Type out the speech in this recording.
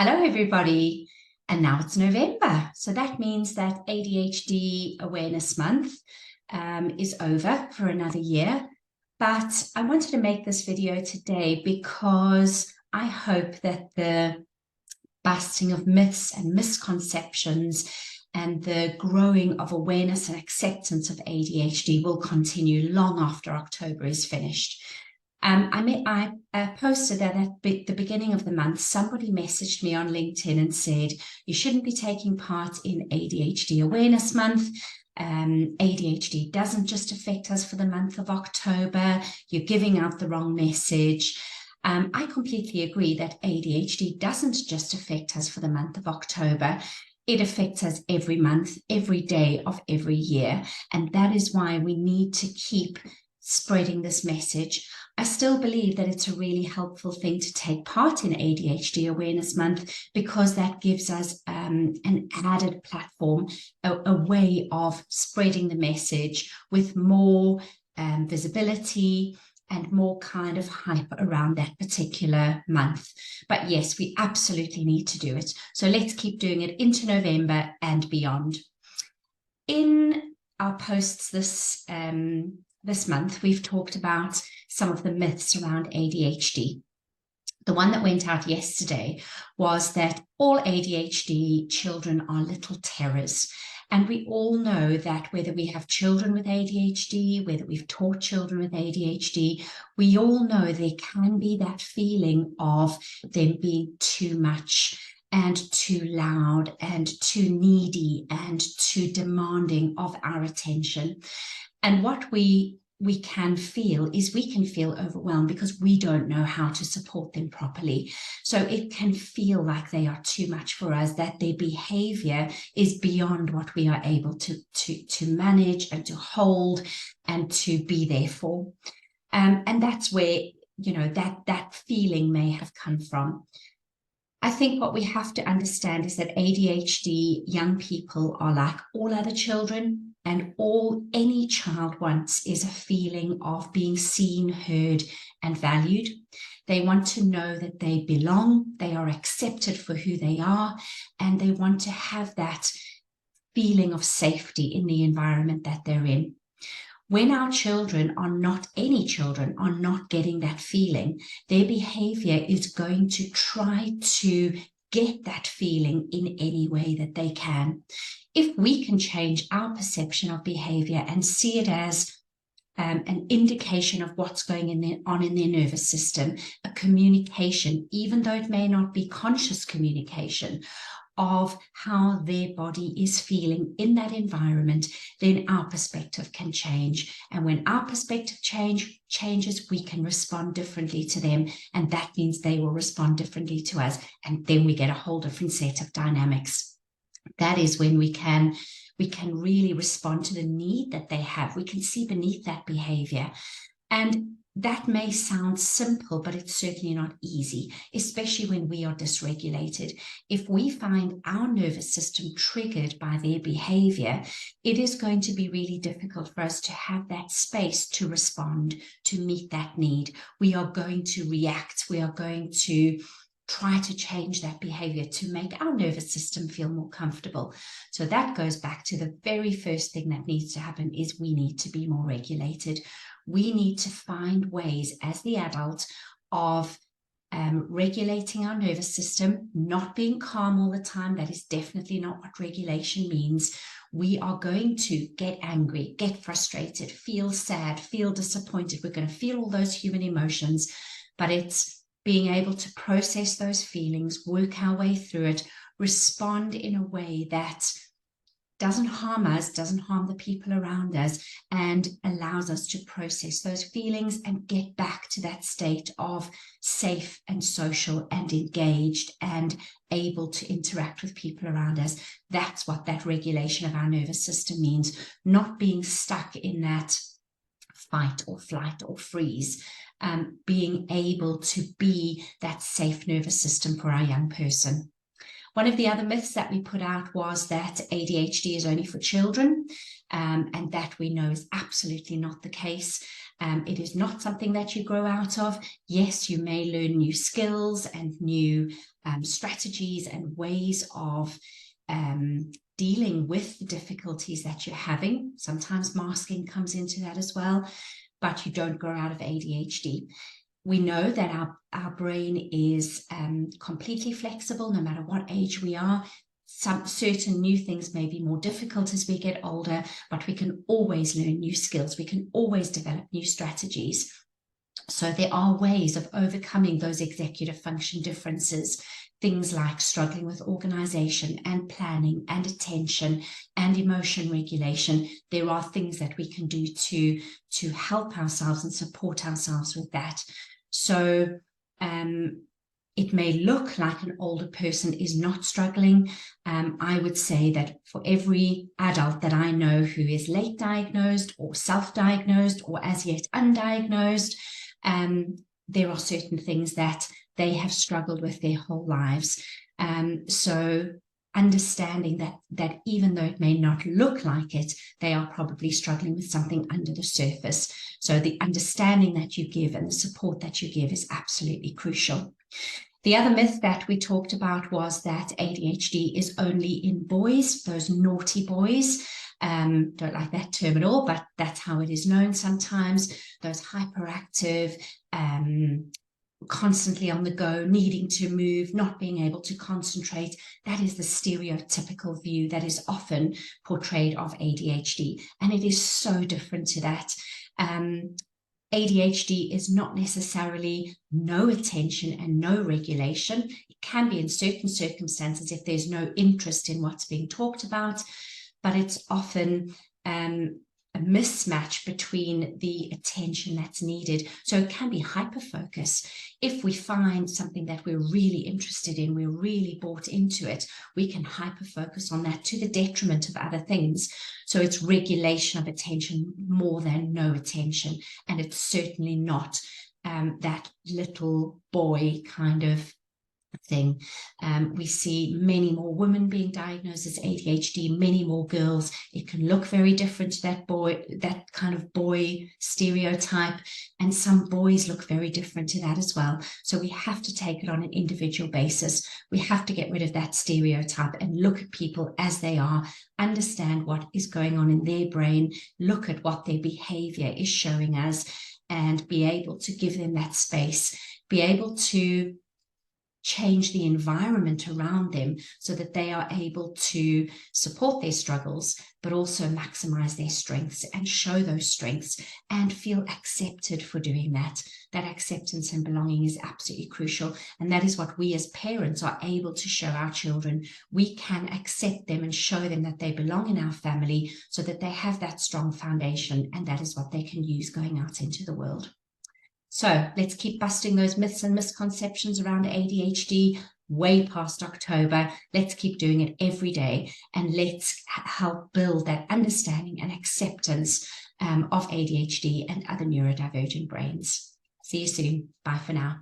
Hello, everybody. And now it's November. So that means that ADHD Awareness Month is over for another year. But I wanted to make this video today because I hope that the busting of myths and misconceptions and the growing of awareness and acceptance of ADHD will continue long after October is finished. I posted that at the beginning of the month, somebody messaged me on LinkedIn and said, you shouldn't be taking part in ADHD Awareness Month. ADHD doesn't just affect us for the month of October. You're giving out the wrong message. I completely agree that ADHD doesn't just affect us for the month of October. It affects us every month, every day of every year. And that is why we need to keep spreading this message. I still believe that it's a really helpful thing to take part in ADHD Awareness Month because that gives us an added platform, a way of spreading the message with more visibility and more kind of hype around that particular month. But yes, we absolutely need to do it. So let's keep doing it into November and beyond. In our posts this month, we've talked about some of the myths around ADHD. The one that went out yesterday was that all ADHD children are little terrors. And we all know that whether we have children with ADHD, whether we've taught children with ADHD, we all know there can be that feeling of them being too much and too loud and too needy and too demanding of our attention. And what we can feel is we can feel overwhelmed because we don't know how to support them properly. So it can feel like they are too much for us, that their behavior is beyond what we are able to manage and to hold and to be there for. And that's where, that feeling may have come from. I think what we have to understand is that ADHD young people are like all other children, and all any child wants is a feeling of being seen, heard, and valued. They want to know that they belong, they are accepted for who they are, and they want to have that feeling of safety in the environment that they're in. When our children are not, any children are not getting that feeling, their behavior is going to try to get that feeling in any way that they can. If we can change our perception of behavior and see it as an indication of what's going on in their nervous system, a communication, even though it may not be conscious communication, of how their body is feeling in that environment, then our perspective can change. And when our perspective changes, we can respond differently to them. And that means they will respond differently to us. And then we get a whole different set of dynamics. That is when we can really respond to the need that they have. We can see beneath that behavior. And that may sound simple, but it's certainly not easy, especially when we are dysregulated. If we find our nervous system triggered by their behavior, it is going to be really difficult for us to have that space to respond, to meet that need. We are going to react. We are going to try to change that behavior to make our nervous system feel more comfortable. So that goes back to the very first thing that needs to happen is we need to be more regulated. We need to find ways as the adult of regulating our nervous system, not being calm all the time. That is definitely not what regulation means. We are going to get angry, get frustrated, feel sad, feel disappointed. We're going to feel all those human emotions, but it's being able to process those feelings, work our way through it, respond in a way that doesn't harm us, doesn't harm the people around us, and allows us to process those feelings and get back to that state of safe and social and engaged and able to interact with people around us. That's what that regulation of our nervous system means, not being stuck in that fight or flight or freeze, being able to be that safe nervous system for our young person. One of the other myths that we put out was that ADHD is only for children, and that we know is absolutely not the case. It is not something that you grow out of. Yes, you may learn new skills and new strategies and ways of dealing with the difficulties that you're having. Sometimes masking comes into that as well, but you don't grow out of ADHD. We know that our brain is completely flexible no matter what age we are. Some certain new things may be more difficult as we get older, but we can always learn new skills. We can always develop new strategies. So there are ways of overcoming those executive function differences, things like struggling with organization and planning and attention and emotion regulation. There are things that we can do to help ourselves and support ourselves with that. So it may look like an older person is not struggling. I would say that for every adult that I know who is late diagnosed or self-diagnosed or as yet undiagnosed, there are certain things that they have struggled with their whole lives. So understanding that even though it may not look like it, they are probably struggling with something under the surface. So the understanding that you give and the support that you give is absolutely crucial. The other myth that we talked about was that ADHD is only in boys, those naughty boys. Don't like that term at all, but that's how it is known sometimes. Those hyperactive, constantly on the go, needing to move, not being able to concentrate. That is the stereotypical view that is often portrayed of ADHD. And it is so different to that. ADHD is not necessarily no attention and no regulation. It can be in certain circumstances if there's no interest in what's being talked about, but it's often a mismatch between the attention that's needed. So it can be hyper-focus. If we find something that we're really interested in, we're really bought into it, we can hyper-focus on that to the detriment of other things. So it's regulation of attention more than no attention. And it's certainly not that little boy kind of thing. We see many more women being diagnosed as ADHD, many more girls. It can look very different to that kind of boy stereotype, and some boys look very different to that as well. So we have to take it on an individual basis. We have to get rid of that stereotype and look at people as they are, understand what is going on in their brain, look at what their behavior is showing us, and be able to give them that space, be able to change the environment around them so that they are able to support their struggles, but also maximize their strengths and show those strengths and feel accepted for doing that. That acceptance and belonging is absolutely crucial. And that is what we as parents are able to show our children. We can accept them and show them that they belong in our family so that they have that strong foundation, and that is what they can use going out into the world. So let's keep busting those myths and misconceptions around ADHD way past October. Let's keep doing it every day, and let's help build that understanding and acceptance of ADHD and other neurodivergent brains. See you soon. Bye for now.